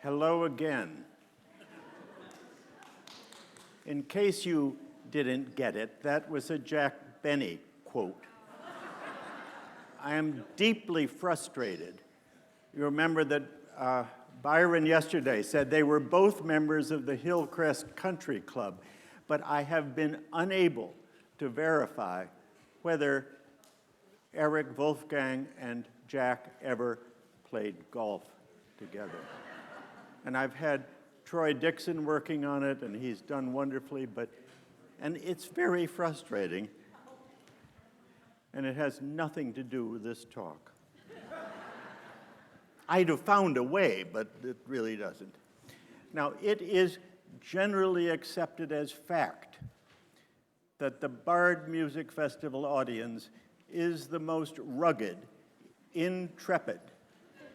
Hello again. In case you didn't get it, that was a Jack Benny quote. I am deeply frustrated. You remember that Byron yesterday said they were both members of the Hillcrest Country Club, but I have been unable to verify whether Eric, Wolfgang, and Jack ever played golf together. And I've had Troy Dixon working on it, and he's done wonderfully, and it's very frustrating, and it has nothing to do with this talk. I'd have found a way, but it really doesn't. Now, it is generally accepted as fact that the Bard Music Festival audience is the most rugged, intrepid,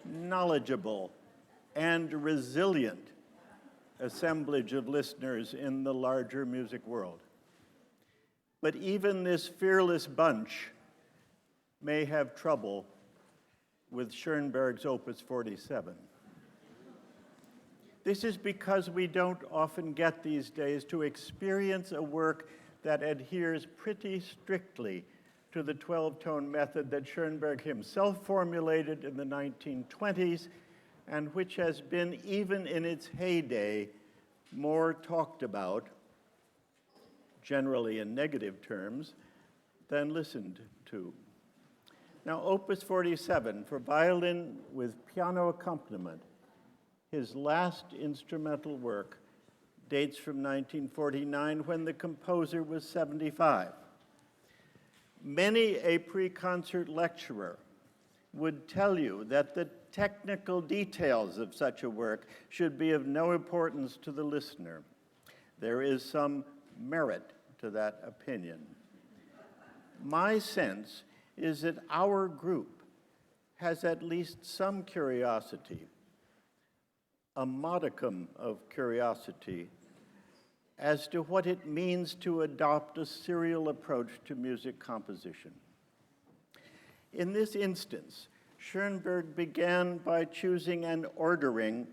knowledgeable, and resilient assemblage of listeners in the larger music world. But even this fearless bunch may have trouble with Schoenberg's Opus 47. This is because we don't often get these days to experience a work that adheres pretty strictly to the 12-tone method that Schoenberg himself formulated in the 1920s and which has been, even in its heyday, more talked about, generally in negative terms, than listened to. Now, Opus 47, for violin with piano accompaniment, his last instrumental work, dates from 1949 when the composer was 75. Many a pre-concert lecturer would tell you that the technical details of such a work should be of no importance to the listener. There is some merit to that opinion. My sense is that our group has at least some curiosity, a modicum of curiosity, as to what it means to adopt a serial approach to music composition. In this instance, Schoenberg began by choosing an ordering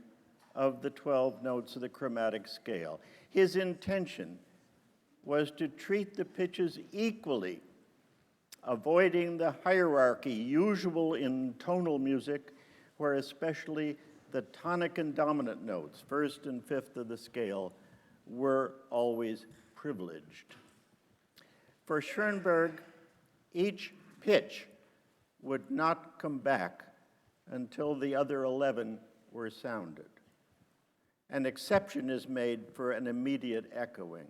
of the 12 notes of the chromatic scale. His intention was to treat the pitches equally, avoiding the hierarchy usual in tonal music, where especially the tonic and dominant notes, first and fifth of the scale, were always privileged. For Schoenberg, each pitch would not come back until the other 11 were sounded. An exception is made for an immediate echoing.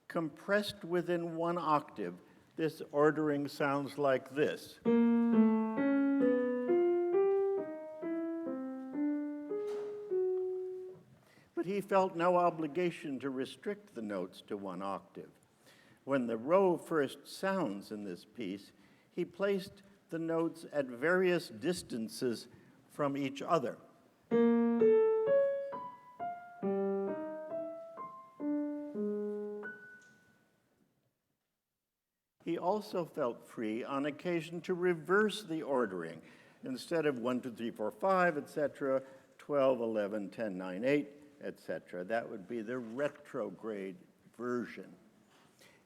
Compressed within one octave, this ordering sounds like this. But he felt no obligation to restrict the notes to one octave. When the row first sounds in this piece, he placed the notes at various distances from each other. He also felt free on occasion to reverse the ordering. Instead of 1, 2, 3, 4, 5, etc., 12, 11, 10, 9, 8, etc. That would be the retrograde version.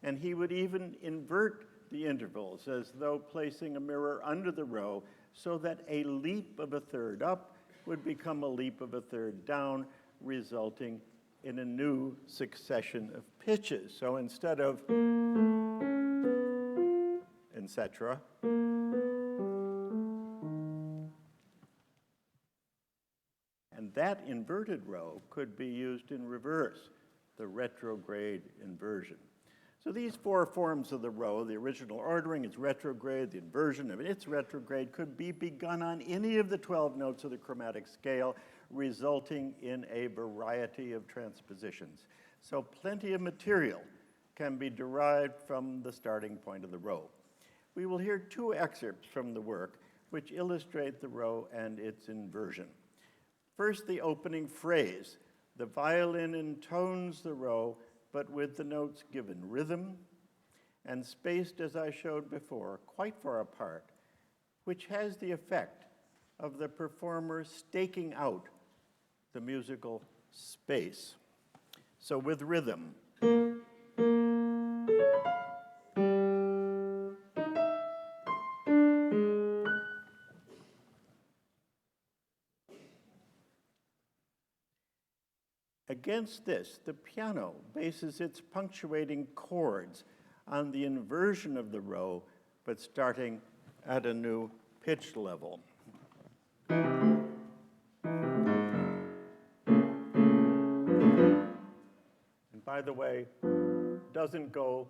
And he would even invert the intervals as though placing a mirror under the row so that a leap of a third up would become a leap of a third down, resulting in a new succession of pitches. So instead of etc., and that inverted row could be used in reverse, the retrograde inversion. So these four forms of the row, the original ordering, its retrograde, the inversion of its retrograde, could be begun on any of the 12 notes of the chromatic scale, resulting in a variety of transpositions. So plenty of material can be derived from the starting point of the row. We will hear two excerpts from the work which illustrate the row and its inversion. First, the opening phrase. The violin intones the row, but with the notes given rhythm and spaced, as I showed before, quite far apart, which has the effect of the performer staking out the musical space. So with rhythm. Against this, the piano bases its punctuating chords on the inversion of the row, but starting at a new pitch level. And by the way, doesn't go,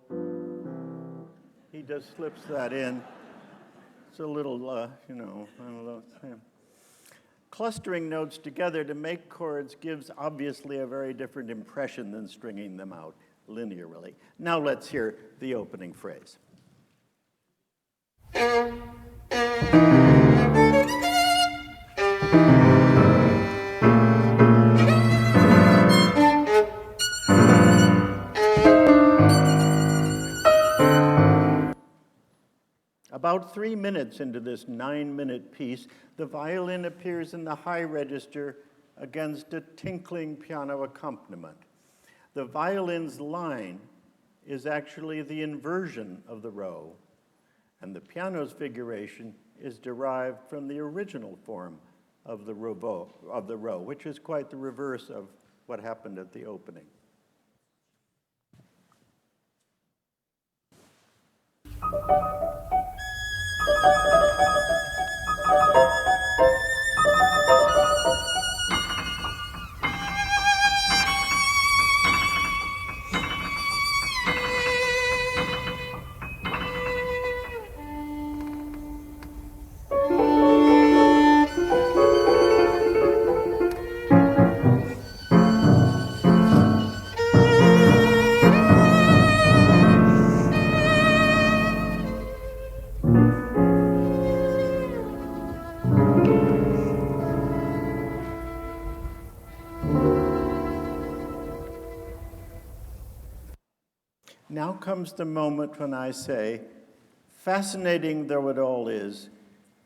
he just slips that in. It's a little, I don't know. Clustering notes together to make chords gives obviously a very different impression than stringing them out linearly. Now let's hear the opening phrase. About 3 minutes into this 9-minute piece, the violin appears in the high register against a tinkling piano accompaniment. The violin's line is actually the inversion of the row, and the piano's figuration is derived from the original form of the row, which is quite the reverse of what happened at the opening. Now comes the moment when I say, fascinating though it all is,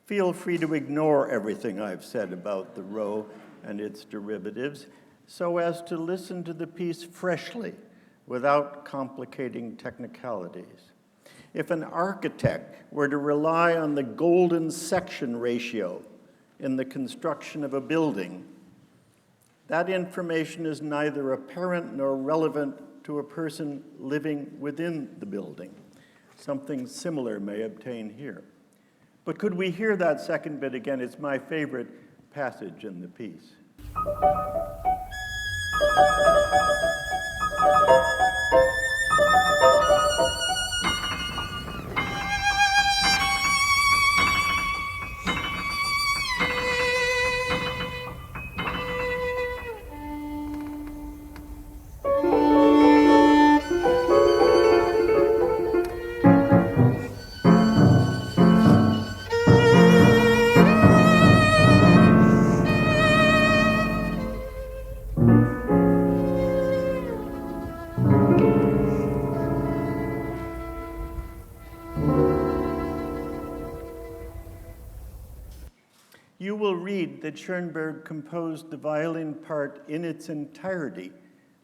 feel free to ignore everything I've said about the row and its derivatives, so as to listen to the piece freshly, without complicating technicalities. If an architect were to rely on the golden section ratio in the construction of a building, that information is neither apparent nor relevant to a person living within the building. Something similar may obtain here. But could we hear that second bit again? It's my favorite passage in the piece. You will read that Schoenberg composed the violin part in its entirety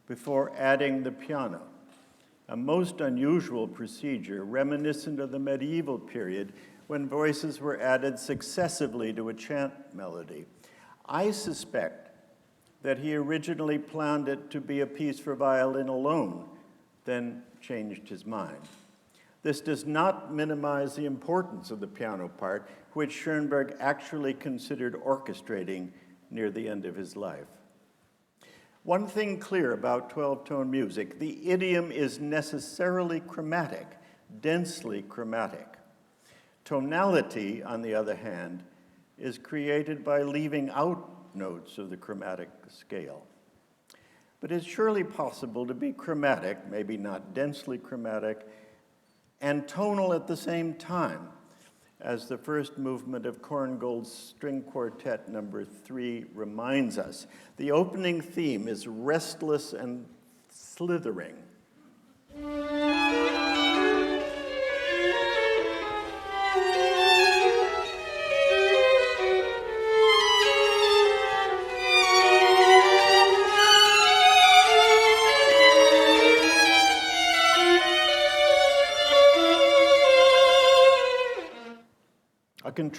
before adding the piano, a most unusual procedure reminiscent of the medieval period when voices were added successively to a chant melody. I suspect that he originally planned it to be a piece for violin alone, then changed his mind. This does not minimize the importance of the piano part, which Schoenberg actually considered orchestrating near the end of his life. One thing clear about 12-tone music, the idiom is necessarily chromatic, densely chromatic. Tonality, on the other hand, is created by leaving out notes of the chromatic scale. But it's surely possible to be chromatic, maybe not densely chromatic, and tonal at the same time, as the first movement of Korngold's String Quartet No. 3 reminds us. The opening theme is restless and slithering.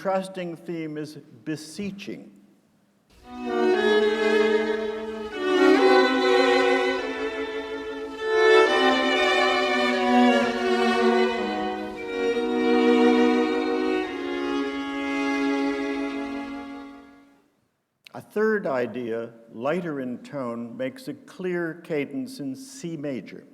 contrasting theme is beseeching. A third idea, lighter in tone, makes a clear cadence in C major.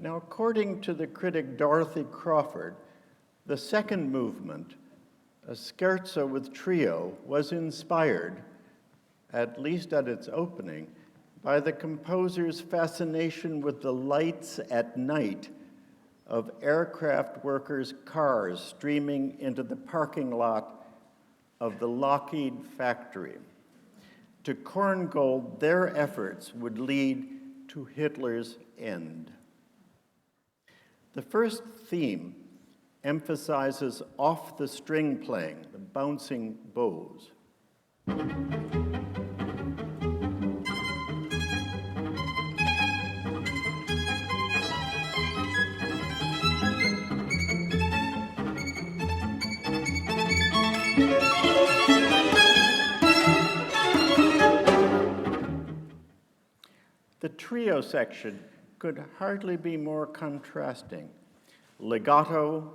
Now, according to the critic Dorothy Crawford, the second movement, a scherzo with trio, was inspired, at least at its opening, by the composer's fascination with the lights at night of aircraft workers' cars streaming into the parking lot of the Lockheed factory. To Korngold, their efforts would lead to Hitler's end. The first theme emphasizes off-the-string playing, the bouncing bows. The trio section could hardly be more contrasting. Legato,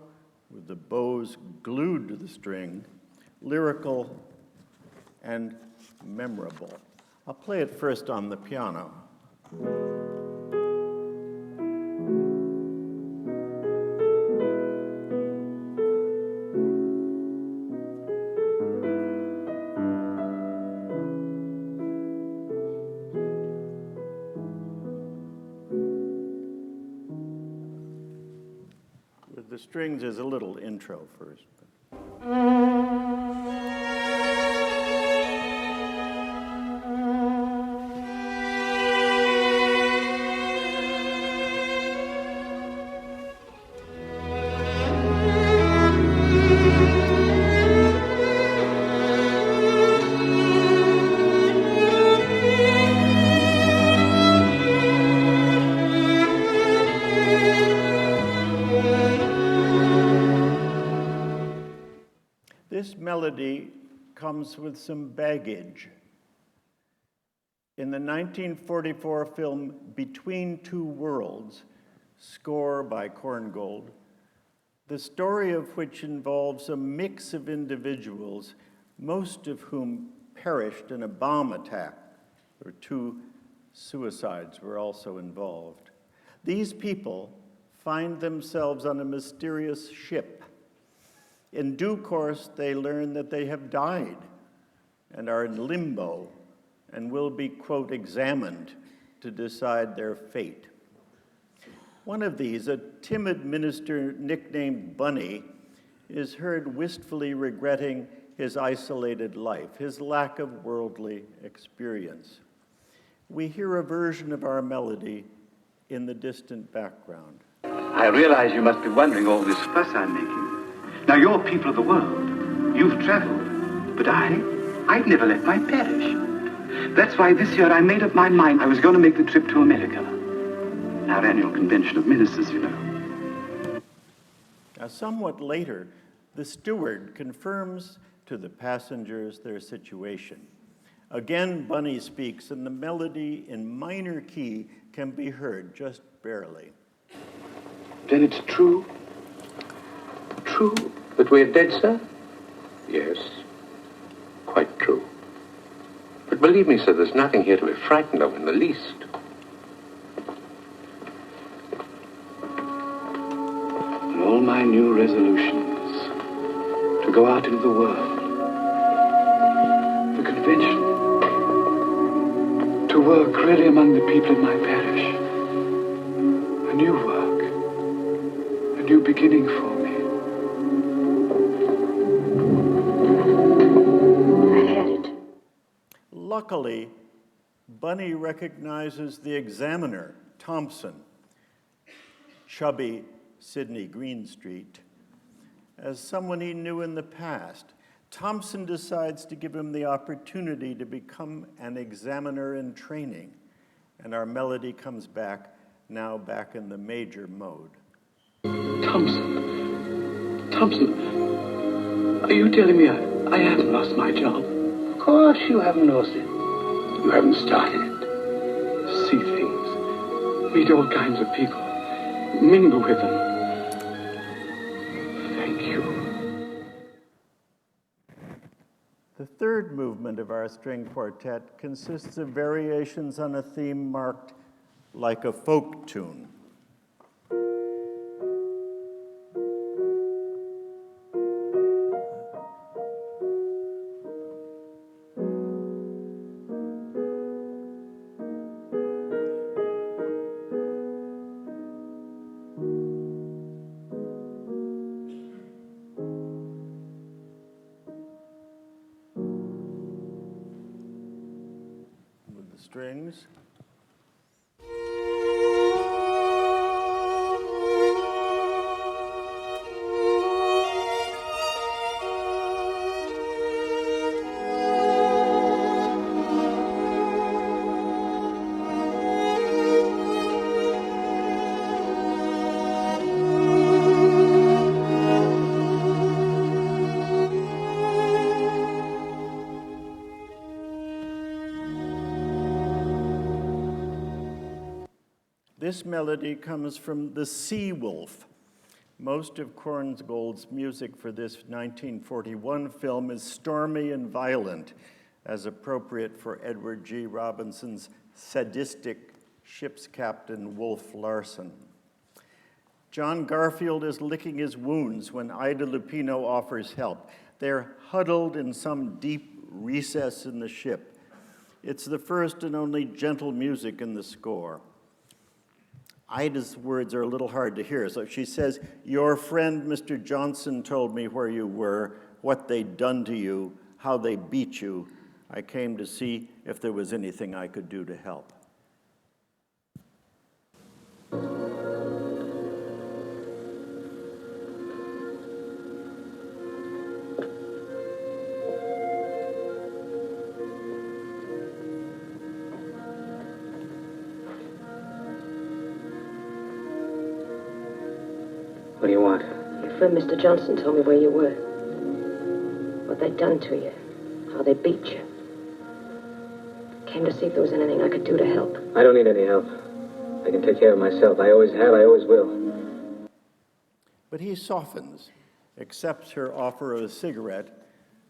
with the bows glued to the string, lyrical and memorable. I'll play it first on the piano. The strings is a little intro first. This melody comes with some baggage. In the 1944 film Between Two Worlds, score by Korngold, the story of which involves a mix of individuals, most of whom perished in a bomb attack, or 2 suicides were also involved. These people find themselves on a mysterious ship. In due course, they learn that they have died and are in limbo and will be, quote, examined to decide their fate. One of these, a timid minister nicknamed Bunny, is heard wistfully regretting his isolated life, his lack of worldly experience. We hear a version of our melody in the distant background. I realize you must be wondering all this fuss I'm making. Now, you're people of the world. You've traveled. But I'd never let mine perish. That's why this year I made up my mind I was going to make the trip to America. Our annual convention of ministers, you know. Now, somewhat later, the steward confirms to the passengers their situation. Again, Bunny speaks, and the melody in minor key can be heard just barely. Then it's true? True that we're dead, sir? Yes, quite true. But believe me, sir, there's nothing here to be frightened of in the least. And all my new resolutions to go out into the world, the convention, to work really among the people in my parish, a new work, a new beginning for me. Luckily, Bunny recognizes the examiner, Thompson, chubby Sidney Greenstreet, as someone he knew in the past. Thompson decides to give him the opportunity to become an examiner in training, And our melody comes back, now back in the major mode. Thompson, are you telling me I haven't lost my job? Of course you haven't lost it. You haven't started it. See things, meet all kinds of people, mingle with them. Thank you. The third movement of our string quartet consists of variations on a theme marked like a folk tune. Strings. This melody comes from The Sea Wolf. Most of Korngold's music for this 1941 film is stormy and violent, as appropriate for Edward G. Robinson's sadistic ship's captain, Wolf Larsen. John Garfield is licking his wounds when Ida Lupino offers help. They're huddled in some deep recess in the ship. It's the first and only gentle music in the score. Ida's words are a little hard to hear, so she says, "Your friend, Mr. Johnson, told me where you were, what they'd done to you, how they beat you. I came to see if there was anything I could do to help." What do you want? Your friend Mr. Johnson told me where you were. What they'd done to you. How they beat you. Came to see if there was anything I could do to help. I don't need any help. I can take care of myself. I always have, I always will. But he softens, accepts her offer of a cigarette,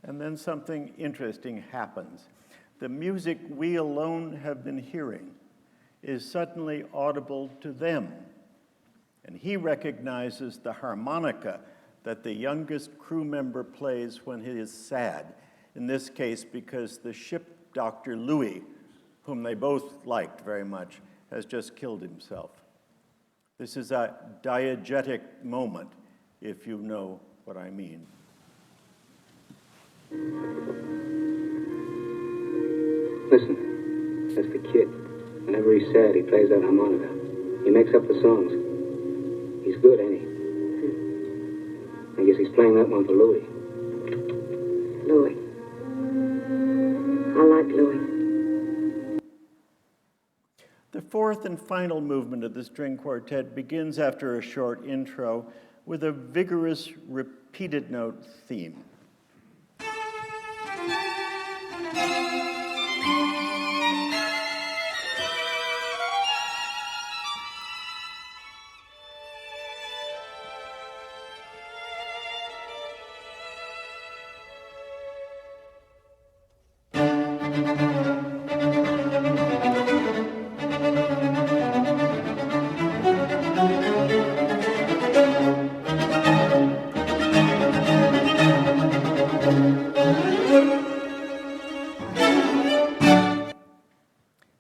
and then something interesting happens. The music we alone have been hearing is suddenly audible to them. And he recognizes the harmonica that the youngest crew member plays when he is sad, in this case because the ship doctor Louis, whom they both liked very much, has just killed himself. This is a diegetic moment, if you know what I mean. Listen, that's the kid. Whenever he's sad, he plays that harmonica. He makes up the songs. He's good, ain't he? I guess he's playing that one for Louis. Louis. I like Louis. The fourth and final movement of the string quartet begins after a short intro with a vigorous repeated note theme.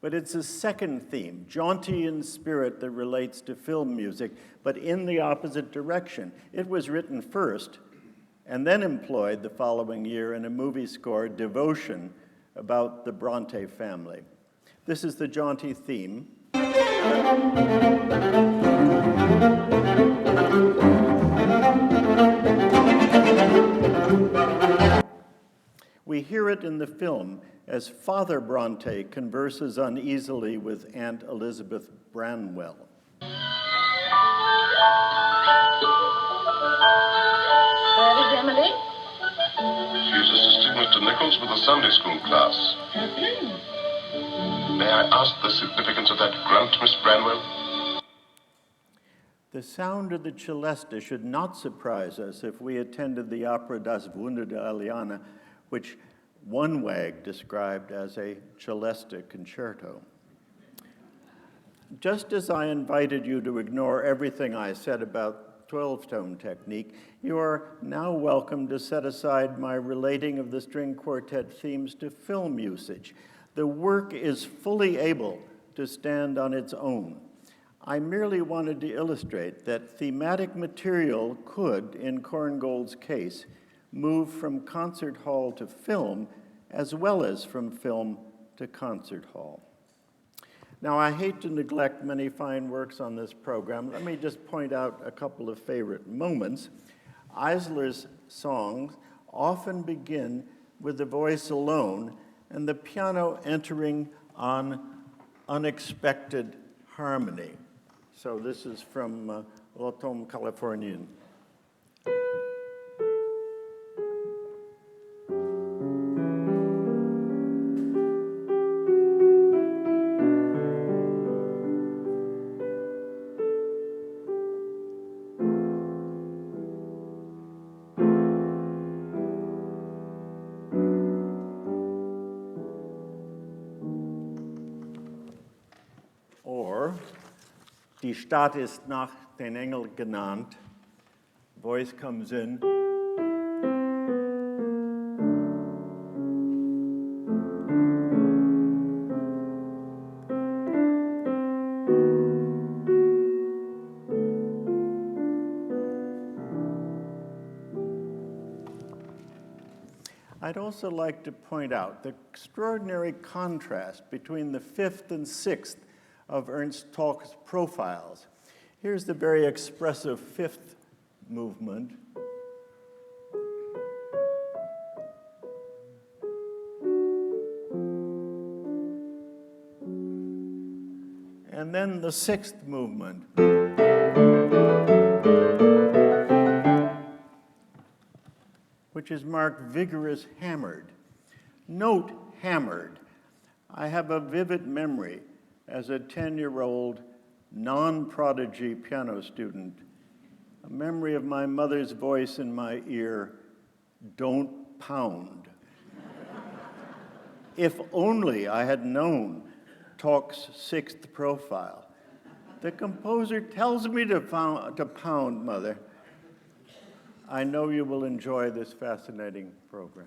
But it's a second theme, jaunty in spirit, that relates to film music, but in the opposite direction. It was written first and then employed the following year in a movie score, Devotion, about the Bronte family. This is the jaunty theme. We hear hear it in the film as Father Bronte converses uneasily with Aunt Elizabeth Branwell. Where is Emily? She's assisting Mr. Nichols with the Sunday school class. May I ask the significance of that grunt, Miss Branwell? The sound of the celesta should not surprise us if we attended the opera Das Wunder der Aliana, which one wag described as a celesta concerto. Just as I invited you to ignore everything I said about 12-tone technique, you are now welcome to set aside my relating of the string quartet themes to film usage. The work is fully able to stand on its own. I merely wanted to illustrate that thematic material could, in Korngold's case, move from concert hall to film, as well as from film to concert hall. Now, I hate to neglect many fine works on this program. Let me just point out a couple of favorite moments. Eisler's songs often begin with the voice alone and the piano entering on unexpected harmony. So this is from L'automne, californien. Or, Die Stadt ist nach den Engeln genannt. Voice comes in. I'd also like to point out the extraordinary contrast between the fifth and sixth of Ernst Toch's profiles. Here's the very expressive fifth movement. And then the sixth movement. Which is marked vigorous hammered. Note hammered. I have a vivid memory as a 10-year-old non-prodigy piano student, a memory of my mother's voice in my ear, "Don't pound." If only I had known Toch's sixth profile. The composer tells me to pound, Mother. I know you will enjoy this fascinating program.